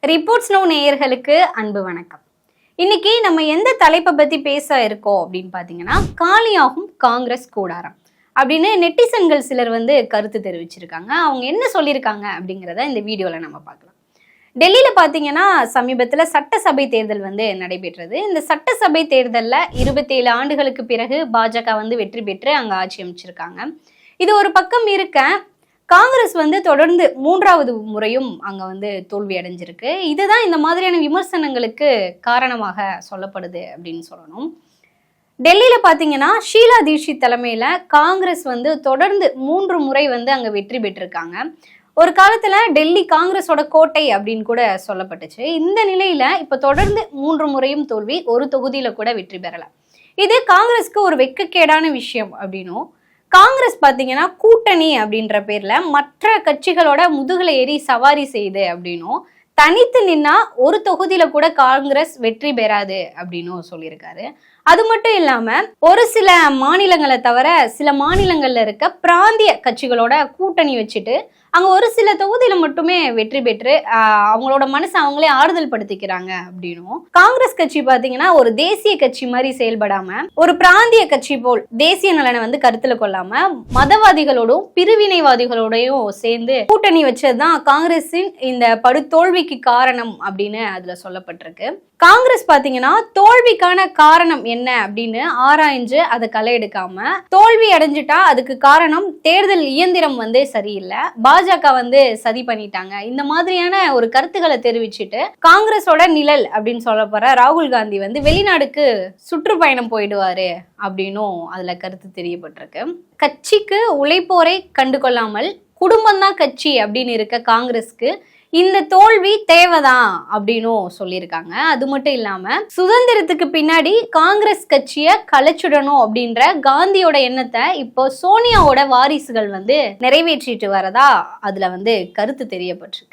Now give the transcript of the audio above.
Reports no நேயர்களுக்கு அன்பு வணக்கம். இன்னைக்கு நம்ம எந்த தலைப்பை பத்தி பேச இருக்கோம் அப்படின்னு பாத்தீங்கன்னா, காலியாகும் காங்கிரஸ் கூடாரம் அப்படின்னு நெட்டிசன்கள் சிலர் கருத்து தெரிவிச்சிருக்காங்க. அவங்க என்ன சொல்லியிருக்காங்க அப்படிங்கிறத இந்த வீடியோல நம்ம பார்க்கலாம். டெல்லியில பாத்தீங்கன்னா சமீபத்துல சட்டசபை தேர்தல் நடைபெற்றது. இந்த சட்டசபை தேர்தல்ல 27 ஆண்டுகளுக்கு பிறகு பாஜக வெற்றி பெற்று அங்க ஆட்சி அமைச்சிருக்காங்க. இது ஒரு பக்கம் இருக்க, காங்கிரஸ் தொடர்ந்து 3வது முறையும் அங்க தோல்வி அடைஞ்சிருக்கு. இதுதான் இந்த மாதிரியான விமர்சனங்களுக்கு காரணமாக சொல்லப்படுது அப்படின்னு சொல்லணும். டெல்லியில பாத்தீங்கன்னா ஷீலா தீட்சித் தலைமையில காங்கிரஸ் தொடர்ந்து 3 முறை அங்க வெற்றி பெற்றிருக்காங்க. ஒரு காலத்துல டெல்லி காங்கிரஸோட கோட்டை அப்படின்னு கூட சொல்லப்பட்டுச்சு. இந்த நிலையில இப்ப தொடர்ந்து 3 முறையும் தோல்வி, ஒரு தொகுதியில கூட வெற்றி பெறல. இது காங்கிரஸ்க்கு ஒரு வெட்கக்கேடான விஷயம் அப்படின்னும், காங்கிரஸ் பாத்தீங்கன்னா கூட்டணி அப்படின்ற பேர்ல மற்ற கட்சிகளோட முதுகுல ஏறி சவாரி செய்யுது அப்படின்னும், தனித்து நின்னா ஒரு தொகுதியில கூட காங்கிரஸ் வெற்றி பெறாது அப்படின்னும் சொல்லியிருக்காரு. அது மட்டும் இல்லாம ஒரு சில மாநிலங்களை தவிர சில மாநிலங்கள்ல இருக்க பிராந்திய கட்சிகளோட கூட்டணி வச்சுட்டு அங்க ஒரு சில தொகுதியில மட்டுமே வெற்றி பெற்று அவங்களோட மனசை அவங்களே ஆறுதல் படுத்திக்கிறாங்க அப்படின்னும், காங்கிரஸ் கட்சி பாத்தீங்கன்னா ஒரு தேசிய கட்சி மாதிரி செயல்படாம ஒரு பிராந்திய கட்சி போல் தேசிய நலனை கருத்துல கொள்ளாம மதவாதிகளோடும் பிரிவினைவாதிகளோடையும் சேர்ந்து கூட்டணி வச்சதுதான் காங்கிரஸின் இந்த படுதோல்விக்கு காரணம் அப்படின்னு அதுல சொல்லப்பட்டிருக்கு. காங்கிரஸ் பாத்தீங்கன்னா தோல்விக்கான காரணம் என்ன அப்படின்னு ஆராய்ஞ்சு அதை களை எடுக்காம, தோல்வி அடைஞ்சிட்டா அதுக்கு காரணம் தேர்தல் இயந்திரம் சரியில்லை, பாஜக சதி பண்ணிட்டாங்க, இந்த மாதிரியான ஒரு கருத்துக்களை தெரிவிச்சுட்டு காங்கிரஸோட நிழல் அப்படின்னு சொல்ல போற ராகுல் காந்தி வெளிநாடுக்கு சுற்றுப்பயணம் போயிடுவாரு அப்படின்னும் அதுல கருத்து தெரியப்பட்டிருக்கு. கட்சிக்கு உழைப்போரை கண்டுகொள்ளாமல் குடும்பம் தான் கட்சி அப்படின்னு இருக்க காங்கிரஸ்க்கு இந்த தோல்வி தேவைதான் அப்படின்னும் சொல்லியிருக்காங்க. அது மட்டும் இல்லாம சுதந்திரத்துக்கு பின்னாடி காங்கிரஸ் கட்சியை கலைச்சுடணும் அப்படின்ற காந்தியோட எண்ணத்தை இப்போ சோனியாவோட வாரிசுகள் நிறைவேற்றிட்டு வரதா அதுல கருத்து தெரியப்பட்டிருக்கு.